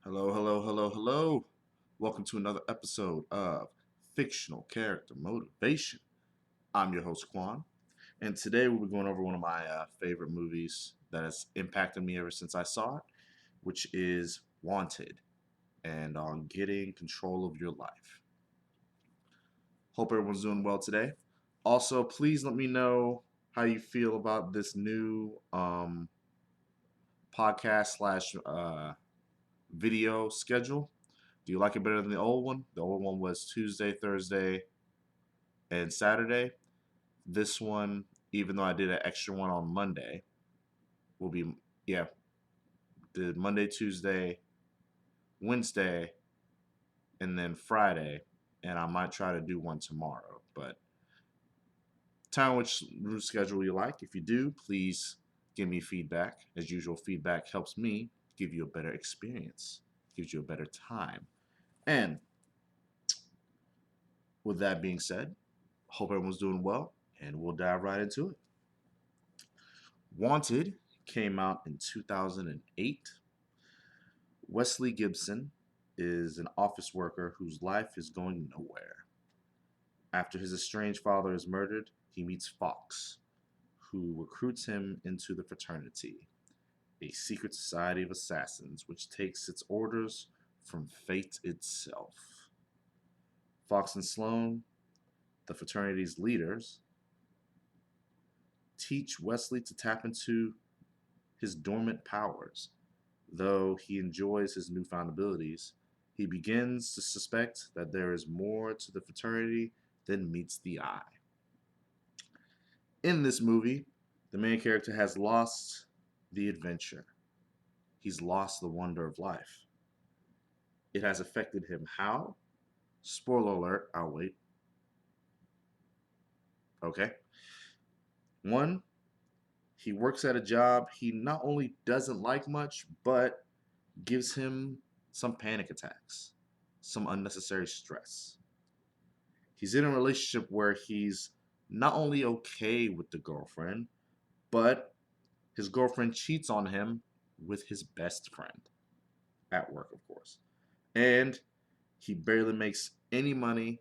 Hello, hello, hello, hello. Welcome to another episode of Fictional Character Motivation. I'm your host, Quan, and today we'll be going over one of my favorite movies that has impacted me ever since I saw it, which is Wanted and on getting control of your life. Hope everyone's doing well today. Also, please let me know how you feel about this new podcast slash video schedule. Do you like it better than the old one? The old one was Tuesday, Thursday, and Saturday. This one, even though I did an extra one on Monday, will be, yeah, the Monday, Tuesday, Wednesday, and then Friday. And I might try to do one tomorrow. But tell me which route schedule you like. If you do, please give me feedback. As usual, feedback helps me give you a better experience, gives you a better time. And with that being said, hope everyone's doing well, and we'll dive right into it. Wanted came out in 2008. Wesley Gibson is an office worker whose life is going nowhere. After his estranged father is murdered, he meets Fox, who recruits him into the fraternity, a secret society of assassins which takes its orders from fate itself. Fox and Sloan, the fraternity's leaders, teach Wesley to tap into his dormant powers. Though he enjoys his newfound abilities, he begins to suspect that there is more to the fraternity than meets the eye. In this movie, the main character has lost the adventure. He's lost the wonder of life. It has affected him how? Spoiler alert, I'll wait. Okay. One, he works at a job he not only doesn't like much, but gives him some panic attacks, some unnecessary stress. He's in a relationship where he's not only okay with the girlfriend, but his girlfriend cheats on him with his best friend at work, of course. And he barely makes any money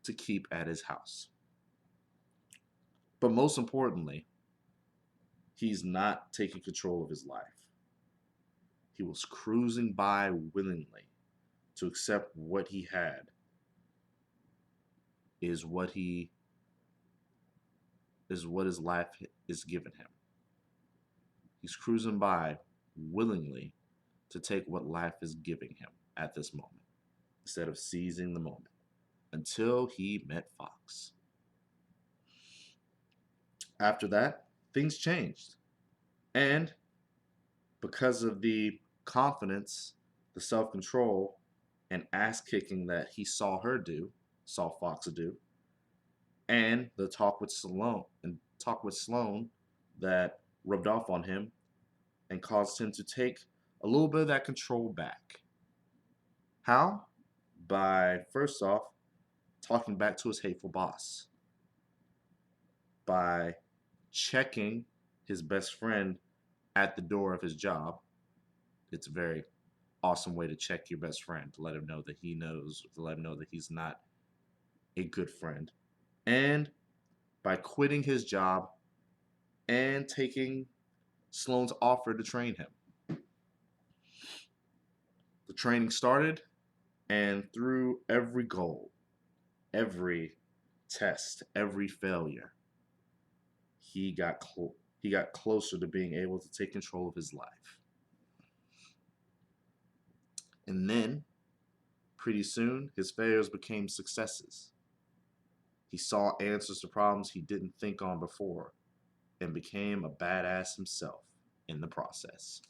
to keep at his house. But most importantly, he's not taking control of his life. He was cruising by willingly to accept what he had is what his life is given him. He's cruising by willingly to take what life is giving him at this moment instead of seizing the moment until he met Fox. After that, things changed. And because of the confidence, the self control, and ass kicking that he saw Fox do, and the talk with Sloan that rubbed off on him and caused him to take a little bit of that control back. How? By first off, talking back to his hateful boss, by checking his best friend at the door of his job. It's a very awesome way to check your best friend, to let him know that he knows, to let him know that he's not a good friend. And by quitting his job and taking Sloan's offer to train him. The training started, and through every goal, every test, every failure, he got closer to being able to take control of his life. And then, pretty soon, his failures became successes. He saw answers to problems he didn't think on before and became a badass himself in the process.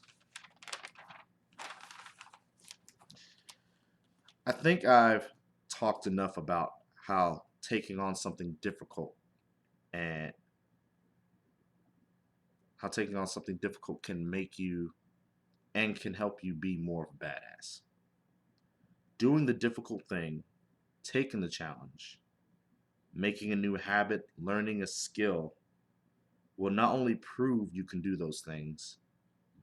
I think I've talked enough about how taking on something difficult and how taking on something difficult can make you and can help you be more of a badass. Doing the difficult thing, taking the challenge, making a new habit, learning a skill will not only prove you can do those things,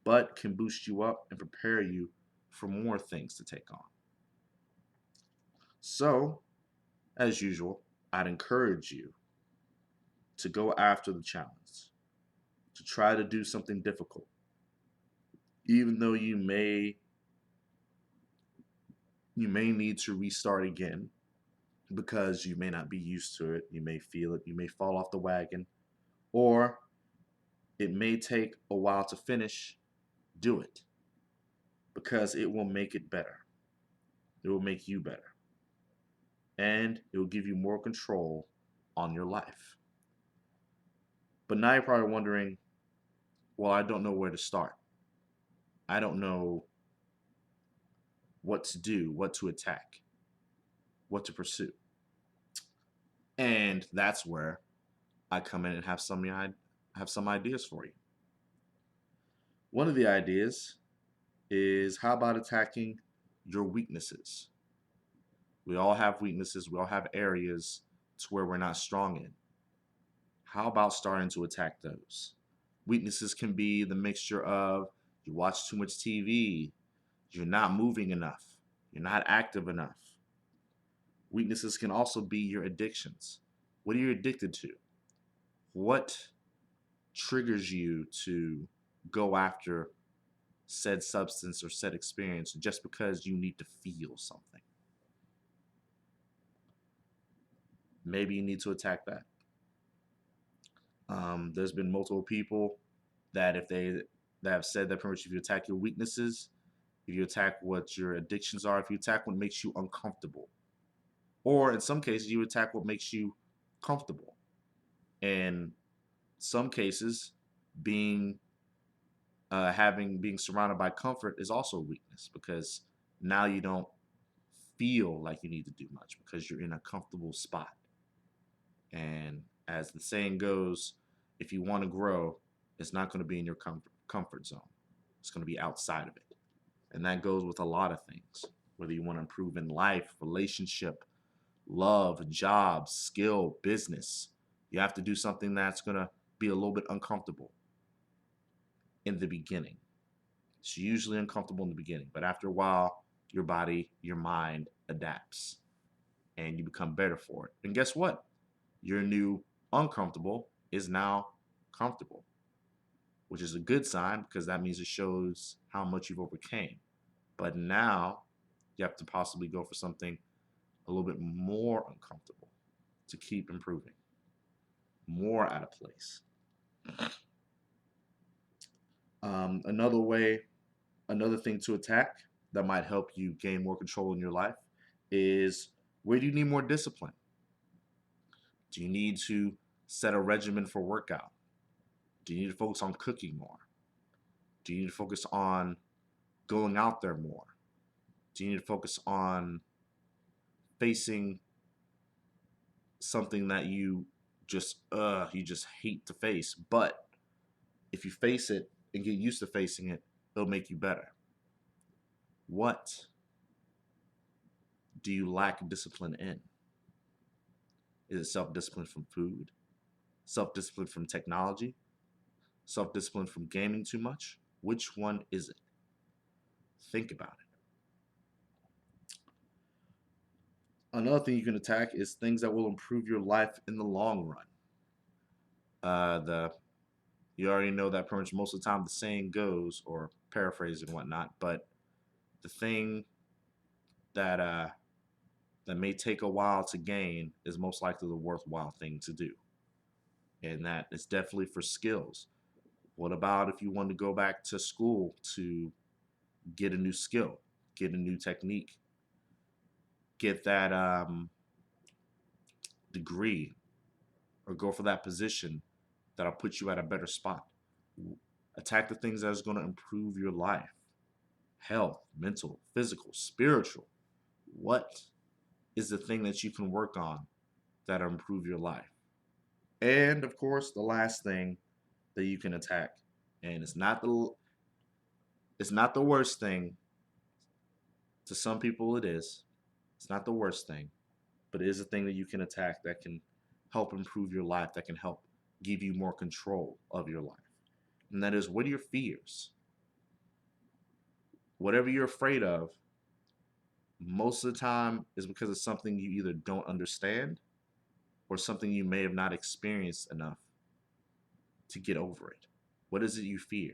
but can boost you up and prepare you for more things to take on. So, as usual, I'd encourage you to go after the challenge, to try to do something difficult, even though you may need to restart again because you may not be used to it, you may feel it, you may fall off the wagon, or it may take a while to finish. Do it because it will make it better. It will make you better, and it will give you more control on your life. But now you're probably wondering, well, I don't know where to start. I don't know what to do, what to attack, what to pursue. And that's where I come in and have some ideas for you. One of the ideas is, how about attacking your weaknesses? We all have weaknesses, we all have areas to where we're not strong in. How about starting to attack those? Weaknesses can be the mixture of you watch too much TV, you're not moving enough, you're not active enough. Weaknesses can also be your addictions. What are you addicted to? What triggers you to go after said substance or said experience just because you need to feel something? Maybe you need to attack that. There's been multiple people that that have said that pretty much if you attack your weaknesses, if you attack what your addictions are, if you attack what makes you uncomfortable, or in some cases you attack what makes you comfortable. In some cases, being being surrounded by comfort is also a weakness because now you don't feel like you need to do much because you're in a comfortable spot. And as the saying goes, if you want to grow, it's not going to be in your comfort zone. It's going to be outside of it. And that goes with a lot of things, whether you want to improve in life, relationship, love, jobs, skill, business. You have to do something that's going to be a little bit uncomfortable in the beginning. It's usually uncomfortable in the beginning, but after a while, your body, your mind adapts and you become better for it. And guess what? Your new uncomfortable is now comfortable, which is a good sign because that means it shows how much you've overcame. But now you have to possibly go for something a little bit more uncomfortable to keep improving, more out of place. Another thing to attack that might help you gain more control in your life is, where do you need more discipline? Do you need to set a regimen for workout? Do you need to focus on cooking more? Do you need to focus on going out there more? Do you need to focus on facing something that you just hate to face, but if you face it and get used to facing it, it'll make you better? What do you lack discipline in? Is it self-discipline from food? Self-discipline from technology? Self-discipline from gaming too much? Which one is it? Think about it. Another thing you can attack is things that will improve your life in the long run. The You already know that pretty much most of the time the saying goes, or paraphrase and whatnot, but the thing that that may take a while to gain is most likely the worthwhile thing to do. And that is definitely for skills. What about if you want to go back to school to get a new skill, get a new technique, get that degree, or go for that position that'll put you at a better spot? Attack the things that is going to improve your life: health, mental, physical, spiritual. What is the thing that you can work on that'll improve your life? And of course, the last thing that you can attack, and it's not the worst thing. To some people it is. It's not the worst thing, but it is a thing that you can attack that can help improve your life, that can help give you more control of your life. And that is, what are your fears? whatever you're afraid of, most of the time is because it's something you either don't understand or something you may have not experienced enough to get over it. What is it you fear?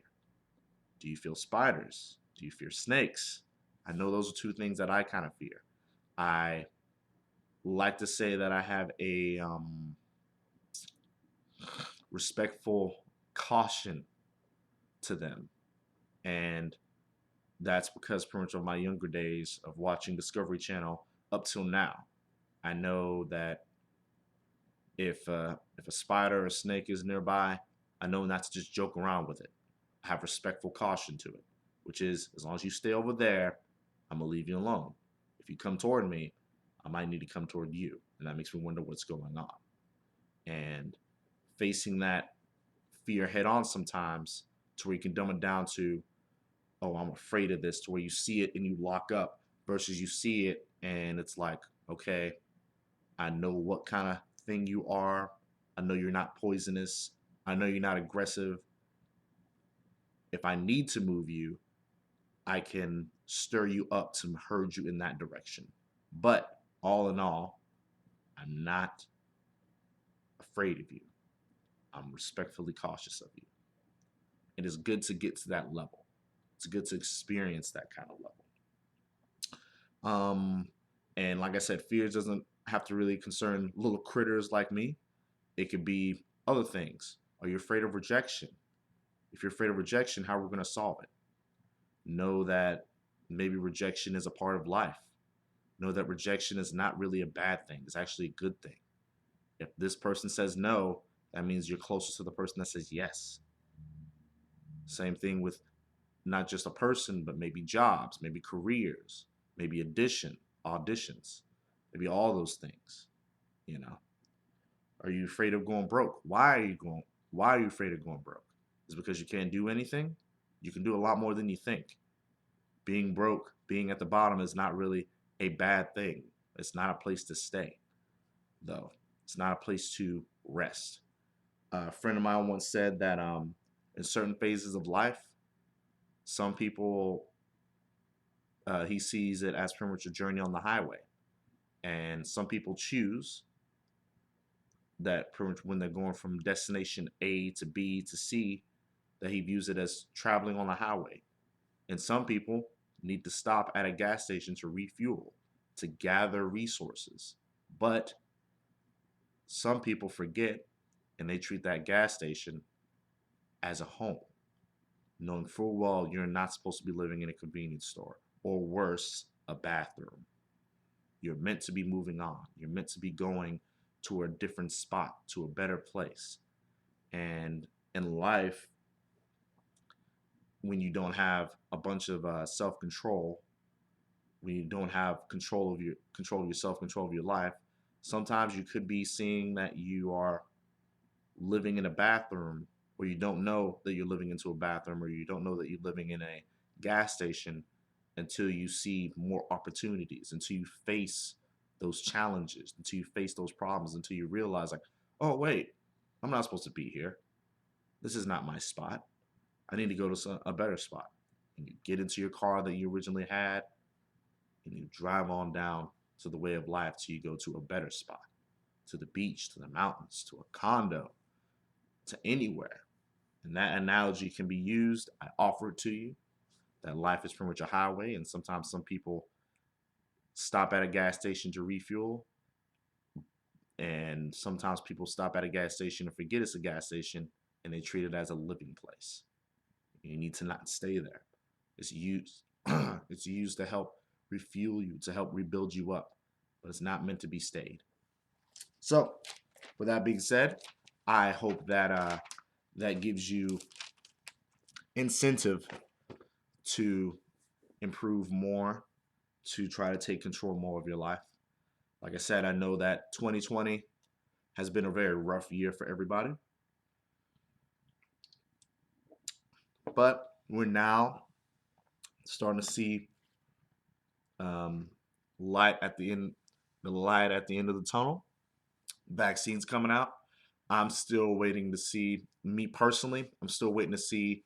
Do you feel spiders? Do you fear snakes? I know those are two things that I kind of fear. I like to say that I have a respectful caution to them. And that's because pretty much of my younger days of watching Discovery Channel up till now. I know that if a spider or a snake is nearby, I know not to just joke around with it. I have respectful caution to it, which is as long as you stay over there, I'm gonna leave you alone. If you come toward me, I might need to come toward you, and that makes me wonder what's going on. And facing that fear head on sometimes, to where you can dumb it down to, oh, I'm afraid of this, to where you see it and you lock up, versus you see it and it's like, okay, I know what kind of thing you are. I know you're not poisonous. I know you're not aggressive. If I need to move you, I can stir you up to herd you in that direction. But all in all, I'm not afraid of you. I'm respectfully cautious of you. It is good to get to that level. It's good to experience that kind of level. Um, and like I said, fear doesn't have to really concern little critters like me. It could be other things. Are you afraid of rejection? If you're afraid of rejection, how are we going to solve it? Know that maybe rejection is a part of life. Know that rejection is not really a bad thing. It's actually a good thing. If this person says no, that means you're closer to the person that says yes. Same thing with not just a person, but maybe jobs, maybe careers, maybe auditions, maybe all those things. You know, are you afraid of going broke? Why are you afraid of going broke? Is it because you can't do anything? You can do a lot more than you think. Being broke, being at the bottom is not really a bad thing. It's not a place to stay, though. It's not a place to rest. A friend of mine once said that in certain phases of life, some people he sees it as pretty much a journey on the highway, and some people choose that pretty much when they're going from destination A to B to C, that he views it as traveling on the highway. And some people need to stop at a gas station to refuel, to gather resources. But some people forget and they treat that gas station as a home, knowing full well you're not supposed to be living in a convenience store, or worse, a bathroom. You're meant to be moving on. You're meant to be going to a different spot, to a better place. And in life, when you don't have a bunch of self-control, when you don't have control of yourself, control of your life, sometimes you could be seeing that you are living in a bathroom, or you don't know that you're living into a bathroom, or you don't know that you're living in a gas station until you see more opportunities, until you face those challenges, until you face those problems, until you realize like, oh wait, I'm not supposed to be here. This is not my spot. I need to go to a better spot. And you get into your car that you originally had, and you drive on down to the way of life till you go to a better spot, to the beach, to the mountains, to a condo, to anywhere. And that analogy can be used. I offer it to you that life is pretty much a highway, and sometimes some people stop at a gas station to refuel, and sometimes people stop at a gas station and forget it's a gas station, and they treat it as a living place. You need to not stay there. It's used. It's used to help refuel you, to help rebuild you up, but it's not meant to be stayed. So, with that being said, I hope that that gives you incentive to improve more, to try to take control more of your life. Like I said, I know that 2020 has been a very rough year for everybody, but we're now starting to see um, light at the end, the light at the end of the tunnel. Vaccines coming out. I'm still waiting to see, me personally, I'm still waiting to see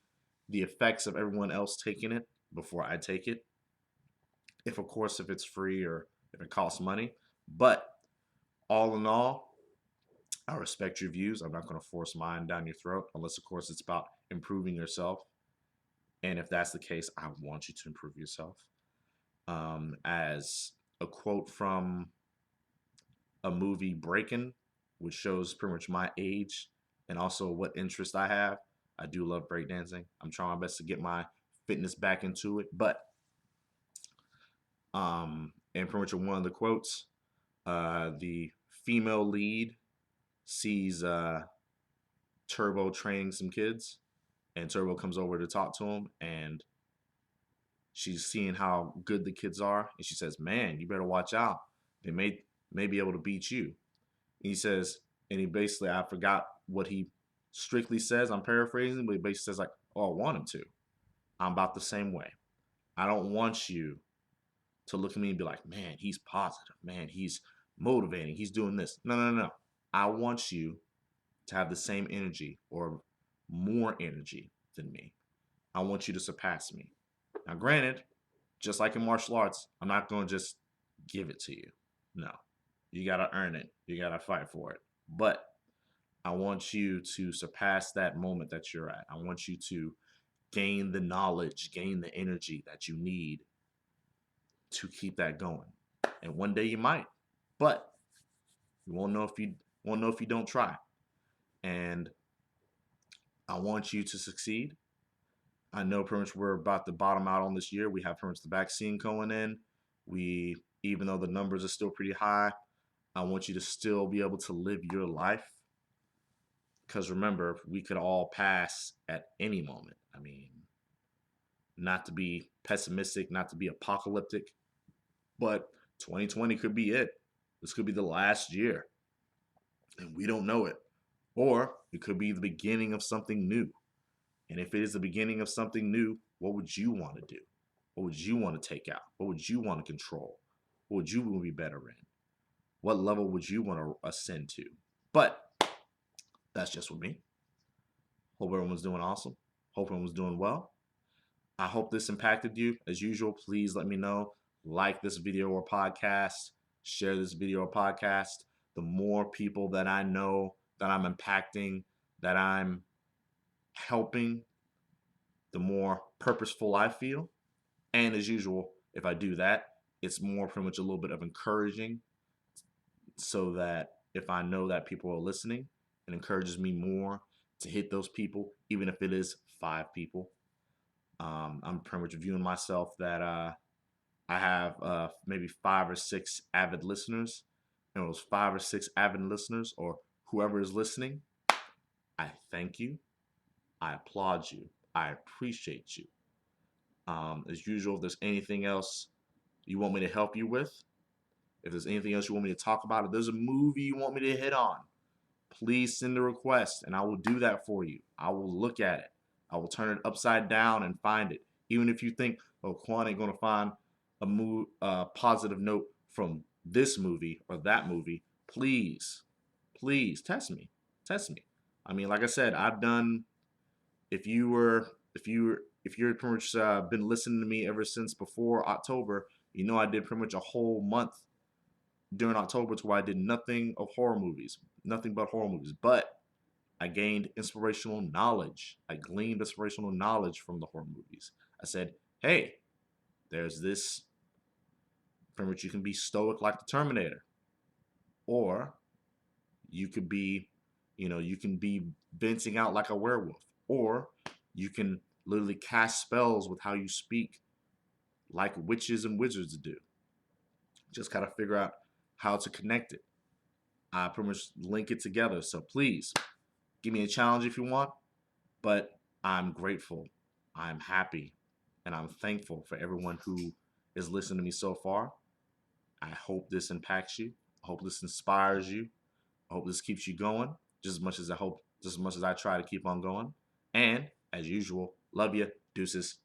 the effects of everyone else taking it. before I take it. If, of course, if it's free or if it costs money. But all in all, I respect your views. I'm not going to force mine down your throat unless, of course, it's about improving yourself. And if that's the case, I want you to improve yourself. As a quote from a movie, Breaking, which shows pretty much my age and also what interest I have. I do love breakdancing. I'm trying my best to get my fitness back into it. But and pretty much one of the quotes, the female lead sees Turbo training some kids, and Turbo comes over to talk to him, and she's seeing how good the kids are, and she says, "Man, you better watch out. They may be able to beat you." And he says, and he basically, I forgot what he strictly says. I'm paraphrasing, but he basically says like, "Oh, I want him to. I'm about the same way. I don't want you to look at me and be like, man, he's positive. Man, he's motivating. He's doing this." No, no, no. I want you to have the same energy or more energy than me. I want you to surpass me. Now, granted, just like in martial arts, I'm not going to just give it to you. No, you got to earn it. You got to fight for it. But I want you to surpass that moment that you're at. I want you to gain the knowledge, gain the energy that you need to keep that going. And one day you might, but you won't know if you don't try. And I want you to succeed. I know pretty much we're about to bottom out on this year. We have pretty much the vaccine going in. Even though the numbers are still pretty high, I want you to still be able to live your life. Because remember, we could all pass at any moment. I mean, not to be pessimistic, not to be apocalyptic, but 2020 could be it. This could be the last year, and we don't know it. Or it could be the beginning of something new. And if it is the beginning of something new, what would you want to do? What would you want to take out? What would you want to control? What would you want to be better in? What level would you want to ascend to? But that's just with me. Hope everyone's doing awesome. Hope everyone's doing well. I hope this impacted you. As usual, please let me know. Like this video or podcast. Share this video or podcast. The more people that I know that I'm impacting, that I'm helping, the more purposeful I feel. And as usual, if I do that, it's more pretty much a little bit of encouraging, so that if I know that people are listening, it encourages me more to hit those people, even if it is 5 people. I'm pretty much viewing myself that I have maybe 5 or 6 avid listeners, and those 5 or 6 avid listeners, or whoever is listening, I thank you. I applaud you. I appreciate you. As usual, if there's anything else you want me to help you with, if there's anything else you want me to talk about, if there's a movie you want me to hit on, please send a request and I will do that for you. I will look at it. I will turn it upside down and find it. Even if you think, oh, Quan ain't going to find a positive note from this movie or that movie, please, please test me. Test me. I mean, like I said, I've done, if you're pretty much been listening to me ever since before October, you know I did pretty much a whole month during October to where I did nothing of horror movies, nothing but horror movies. But I gained inspirational knowledge. I gleaned inspirational knowledge from the horror movies. I said, hey, there's this, from which you can be stoic like the Terminator, or you could be, you can be venting out like a werewolf, or you can literally cast spells with how you speak like witches and wizards do. Just gotta figure out how to connect it. I pretty much link it together. So please give me a challenge if you want, but I'm grateful, I'm happy, and I'm thankful for everyone who is listening to me so far. I hope this impacts you. I hope this inspires you. I hope this keeps you going just as much as I try to keep on going. And as usual, love you. Deuces.